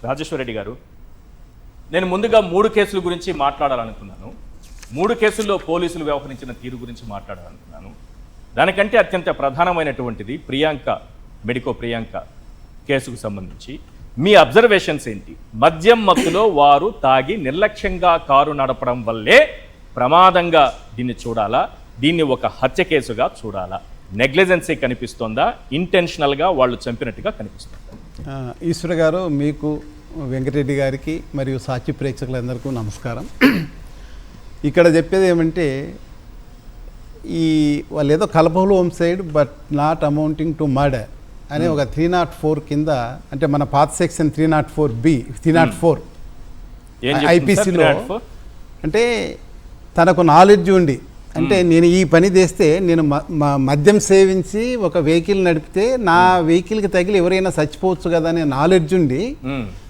రాజేశ్వర రెడ్డి గారు, నేను ముందుగా 3 కేసుల గురించి మాట్లాడాలనుకున్నాను. 3 కేసుల్లో పోలీసులు వ్యవహరించిన తీరు గురించి మాట్లాడాలనుకున్నాను. దానికంటే అత్యంత ప్రధానమైనటువంటిది మెడికో ప్రియాంక కేసుకు సంబంధించి మీ అబ్జర్వేషన్స్ ఏంటి? మద్యం మత్తులో వారు తాగి నిర్లక్ష్యంగా కారు నడపడం వల్లే ప్రమాదంగా దీన్ని చూడాలా, దీన్ని ఒక హత్య కేసుగా చూడాలా? నెగ్లిజెన్సీ కనిపిస్తోందా, ఇంటెన్షనల్గా వాళ్ళు చంపినట్టుగా కనిపిస్తుందా? ఈశ్వర గారు, మీకు వెంకటరెడ్డి గారికి మరియు సాక్షి ప్రేక్షకులందరికీ నమస్కారం. ఇక్కడ చెప్పేది ఏమంటే, వాళ్ళు ఏదో culpable homicide but not amounting to murder అనే ఒక 304 కింద, అంటే మన పాత సెక్షన్ 304B 304 ఐపీసీలో, అంటే తనకు నాలెడ్జ్ ఉండి, అంటే నేను ఈ పని చేస్తే నేను మద్యం సేవించి ఒక వెహికల్ నడిపితే నా వెహికల్కి తగిలి ఎవరైనా చచ్చిపోవచ్చు కదా అనే నాలెడ్జ్ ఉండి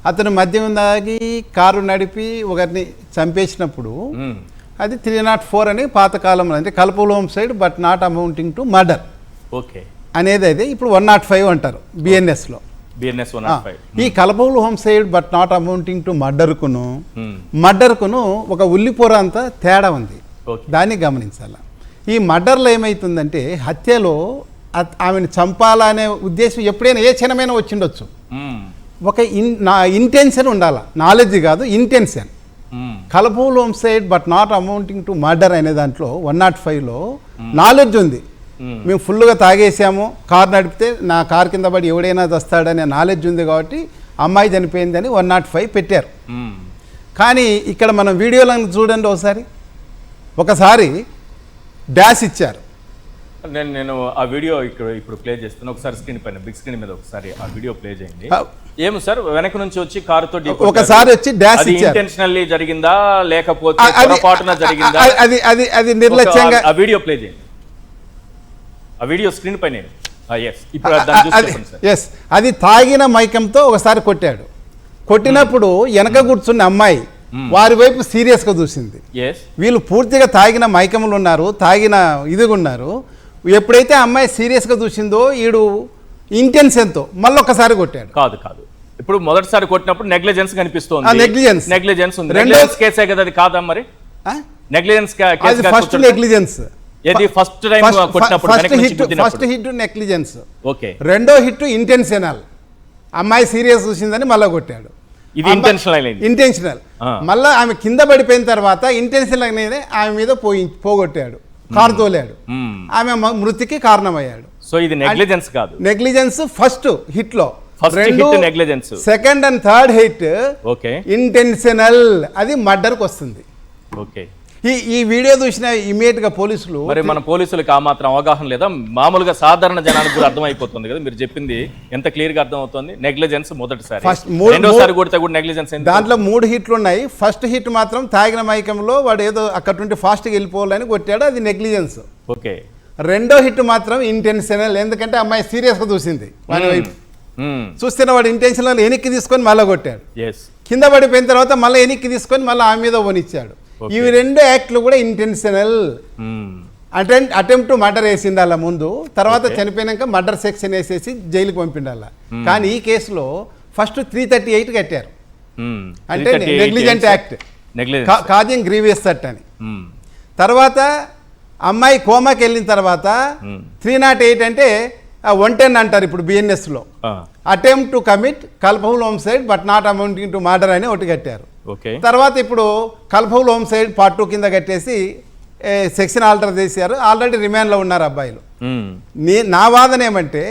అతను మద్యం తాగి కారు నడిపి ఒకరిని చంపేసినప్పుడు అది 304 అని పాతకాలంలో, అంటే culpable homicide but not amounting to murder అనేది అయితే ఇప్పుడు 105 అంటారు బిఎన్ఎస్లో. ఈ culpable homicide but not amounting to మర్డర్కును ఒక ఉల్లిపొర అంతా తేడా ఉంది. దాన్ని గమనించాలి. ఈ మర్డర్లో ఏమవుతుందంటే, హత్యలో ఆమెను చంపాలనే ఉద్దేశం ఎప్పుడైనా ఏ క్షణమైనా వచ్చిండొచ్చు. ఒక ఇంటెన్షన్ ఉండాలి, నాలెడ్జ్ కాదు, intention. Culpable homicide but not amounting to murder అనే దాంట్లో 105లో నాలెడ్జ్ ఉంది. మేము ఫుల్గా తాగేసాము, కారు నడిపితే నా కారు కింద పడి ఎవడైనా తెస్తాడనే నాలెడ్జ్ ఉంది కాబట్టి అమ్మాయి చనిపోయిందని 105 పెట్టారు. కానీ ఇక్కడ మనం వీడియోలను చూడండి, ఒకసారి డాష్ ఇచ్చారు. నేను ఆ వీడియో ఇప్పుడు ప్లే చేస్తాను. ఒకసారి స్క్రీన్ పైన, బిగ్ స్క్రీన్ మీద ఒకసారి ఆ వీడియో ప్లే చేయండి. ఏమో సార్, వెనక నుంచి వచ్చి కారుతో ఒకసారి వచ్చి డాష్ ఇచ్చారు. ఇంటెన్షనల్లీ జరిగిందా లేకపోతే పొరపాటున జరిగిందా? అది నిర్లక్ష్యంగా. ఆ వీడియో ప్లే చేయండి, ఆ వీడియో స్క్రీన్ పైన. అది తాగిన మైకంతో ఒకసారి కొట్టాడు. కొట్టినప్పుడు వెనక కూర్చున్న అమ్మాయి వారి వైపు సీరియస్గా చూసింది. వీళ్ళు పూర్తిగా తాగిన మైకములు ఉన్నారు, తాగిన ఇదిగా ఉన్నారు. ఎప్పుడైతే అమ్మాయి సీరియస్గా చూసిందో ఈడు ఇంటెన్షన్తో మళ్ళీ ఒక్కసారి కొట్టాడు. కాదు, ఇప్పుడు మొదటిసారి కొట్టినప్పుడు నెగ్లిజెన్స్ కనిపిస్తుంది. నెగ్లిజెన్స్ ఉంది. రెండో కేసే కదా అది? కాదా మరి? Negligence first negligence. First hit negligence. Okay. రెండో హిట్ ఇంటెన్షనల్. అమ్మాయి సీరియస్ చూసిందని మళ్ళీ కొట్టాడు. ఇది ఇంటెన్షనల్. మళ్ళీ ఆమె కింద పడిపోయిన తర్వాత ఇంటెన్షనల్ అనేది ఆమె మీద పోగొట్టాడు, కారు తోలాడు, ఆమె మృతికి కారణమయ్యాడు. సో ఇది నెగ్లిజెన్స్ కాదు. నెగ్లిజెన్స్ ఫస్ట్ హిట్ లో. Negligence second and third hit intentional, అది మర్డర్కి వస్తుంది. ఓకే. ఈ వీడియో చూసిన ఇమీడియట్ గా పోలీసులు, మరి మన పోలీసులకు ఆ మాత్రం అవగాహన లేదా? మామూలుగా సాధారణ జనానికి కూడా అర్థమైపోతుంది కదా, మీరు చెప్పింది ఎంత క్లియర్ గా అర్థమవుతుంది. నెగ్లిజెన్స్ మొదటిసారి, రెండోసారి కొడితే కూడా నెగ్లిజెన్స్. దాంట్లో 3 హిట్లు ఉన్నాయి. ఫస్ట్ హిట్ మాత్రం తాగిన మైకంలో వాడు ఏదో అక్కడ నుండి ఫాస్ట్గా వెళ్ళిపోవాలని కొట్టాడు, అది నెగ్లిజెన్స్. ఓకే. రెండో హిట్ మాత్రం ఇంటెన్షనల్, ఎందుకంటే అమ్మాయి సీరియస్గా చూసింది. వాడి వైపు చూస్తున్న వాడు ఇంటెన్షనల్ వెనక్కి తీసుకొని మళ్ళీ కొట్టాడు. కింద పడిపోయిన తర్వాత మళ్ళీ వెనక్కి తీసుకొని మళ్ళీ ఆమె మీద వనిచ్చాడు. ఇవి 2 యాక్ట్లు కూడా ఇంటెన్షనల్. అటెంప్ట్ మర్డర్ వేసిండాల ముందు, తర్వాత చనిపోయినాక మర్డర్ సెక్షన్ వేసేసి జైలుకి పంపిండాల. కానీ ఈ కేసులో ఫస్ట్ 338 కట్టారు, అంటే నెగ్లిజెంట్ యాక్ట్, కాజింగ్ గ్రీవియస్ థర్ట్ అని. తర్వాత అమ్మాయి కోమాకి వెళ్ళిన తర్వాత 308 అంటే 110 అంటారు ఇప్పుడు బిఎన్ఎస్లో. Attempt to commit culpable homicide but not amounting to murder అని ఒకటి కట్టారు. తర్వాత ఇప్పుడు కల్పహుల్ హోమ్సైడ్ పార్ట్ 2 కింద కట్టేసి సెక్షన్ ఆల్టర్ చేశారు. ఆల్రెడీ రిమాండ్లో ఉన్నారు అబ్బాయిలు. నా వాదన ఏమంటే,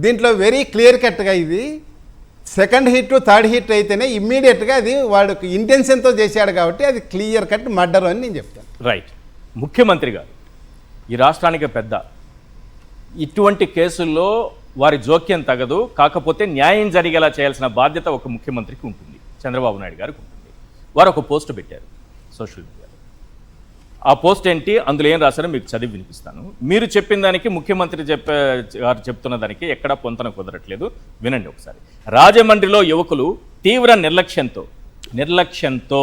దీంట్లో వెరీ క్లియర్ కట్గా ఇది సెకండ్ హిట్ థర్డ్ హిట్ అయితేనే ఇమ్మీడియట్గా అది వాడికి ఇంటెన్షన్తో చేశాడు కాబట్టి అది క్లియర్ కట్ మర్డర్ అని నేను చెప్తాను. రైట్. ముఖ్యమంత్రి గారు ఈ రాష్ట్రానికి పెద్ద, ఇటువంటి కేసుల్లో వారి జోక్యం తగదు. కాకపోతే న్యాయం జరిగేలా చేయాల్సిన బాధ్యత ఒక ముఖ్యమంత్రికి ఉంటుంది, చంద్రబాబు నాయుడు గారికి ఉంటుంది. వారు ఒక పోస్ట్ పెట్టారు సోషల్ మీడియాలో. ఆ పోస్ట్ ఏంటి, అందులో ఏం రాశారో మీకు చదివి వినిపిస్తాను. మీరు చెప్పిన దానికి ముఖ్యమంత్రి గారు చెప్తున్న దానికి ఎక్కడా పొంతన కుదరట్లేదు, వినండి ఒకసారి. రాజమండ్రిలో యువకులు తీవ్ర నిర్లక్ష్యంతో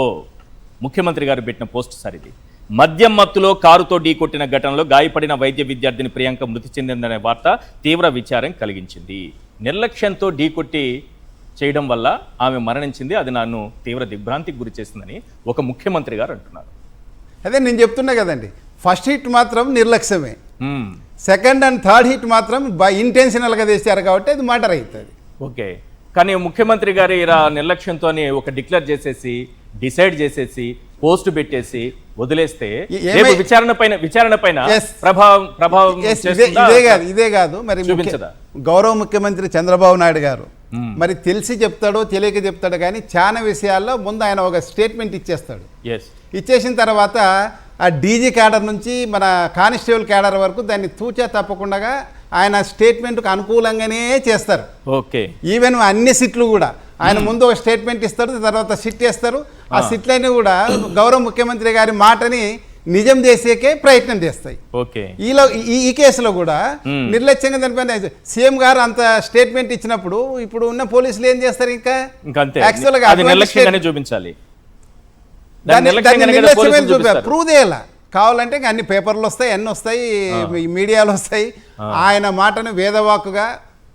ముఖ్యమంత్రి గారు పెట్టిన పోస్ట్ సార్ ఇది. మద్యం మత్తులో కారుతో ఢీకొట్టిన ఘటనలో గాయపడిన వైద్య విద్యార్థిని ప్రియాంక మృతి చెందిందనే వార్త తీవ్ర విచారం కలిగించింది. నిర్లక్ష్యంతో ఢీకొట్టి చేయడం వల్ల ఆమె మరణించింది, అది నన్ను తీవ్ర దిగ్భ్రాంతికి గురి చేసిందని ఒక ముఖ్యమంత్రి గారు అంటున్నారు. అదే నేను చెప్తున్నా కదండి, ఫస్ట్ హిట్ మాత్రం నిర్లక్ష్యమే, మ్మ్. సెకండ్ అండ్ థర్డ్ హిట్ మాత్రం ఇంటెన్షనల్గా చేశారు కాబట్టి అది మర్డర్ అవుతుంది. ఓకే, కానీ ముఖ్యమంత్రి గారు ఇలా నిర్లక్ష్యంతో ఒక డిక్లేర్ చేసేసి డిసైడ్ చేసేసి పోస్ట్ పెట్టేసి వదిలేస్తే రేపు విచారణ పైన Yes. ప్రభావం Yes, చేస్తుందా? ఇదే కాదు మరి చూపించదా? గౌరవ ముఖ్యమంత్రి చంద్రబాబు నాయుడు గారు మరి తెలిసి చెప్తాడో తెలియక చెప్తాడో కానీ చాలా విషయాల్లో ముందు ఆయన ఒక స్టేట్మెంట్ ఇచ్చేస్తాడు. Yes. ఇచ్చేసిన తర్వాత ఆ డీజీ క్యాడర్ నుంచి మన కానిస్టేబుల్ క్యాడర్ వరకు దాన్ని తూచా తప్పకుండా ఆయన స్టేట్మెంట్కు అనుకూలంగానే చేస్తారు. ఓకే, ఈవెన్ అన్ని సిట్లు కూడా ఆయన ముందు ఒక స్టేట్మెంట్ ఇస్తారు, తర్వాత సిట్ వేస్తారు. ఆ సిట్లన్నీ కూడా గౌరవ ముఖ్యమంత్రి గారి మాటని నిజం చేసేకే ప్రయత్నం చేస్తాయి. ఓకే, ఈ కేసులో కూడా నిర్లక్ష్యంగా దానిపైన సీఎం గారు అంత స్టేట్మెంట్ ఇచ్చినప్పుడు ఇప్పుడు ఉన్న పోలీసులు ఏం చేస్తారు? ఇంకా అంతే, యాక్చువల్గా అది నిర్లక్ష్యంగానే చూపించాలి. ప్రూవ్ చేయాల కావాలంటే ఇంకా అన్ని పేపర్లు వస్తాయి, అన్ని వస్తాయి, మీడియాలో వస్తాయి. ఆయన మాటను వేదవాకుగా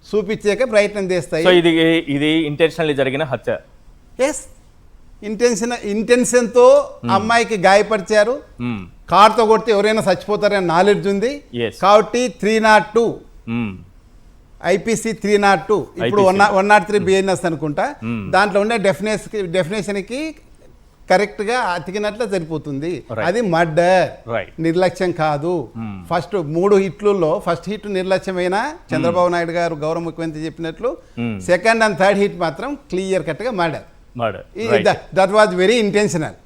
చూపించేకే ప్రయత్నం చేస్తాయి. సో ఇది ఇంటెన్షనల్లీ జరిగిన హత్య. ఎస్, ఇంటెన్షన్తో అమ్మాయికి గాయపరిచారు. కార్తో కొడితే ఎవరైనా చచ్చిపోతారని నాలెడ్జ్ ఉంది కాబట్టి 302 ఐపీసీ 302 ఇప్పుడు 103 బిఎన్ఎస్ అనుకుంటా, దాంట్లో ఉండే డెఫినేషన్కి కరెక్ట్గా అతికినట్లు సరిపోతుంది. అది మర్డర్, నిర్లక్ష్యం కాదు. ఫస్ట్ 3 హిట్లలో ఫస్ట్ హిట్ నిర్లక్ష్యమైన చంద్రబాబు నాయుడు గారు గౌరవ ముఖ్యమంత్రి చెప్పినట్లు, సెకండ్ అండ్ థర్డ్ హిట్ మాత్రం క్లియర్ కట్గా murder. That was very intentional.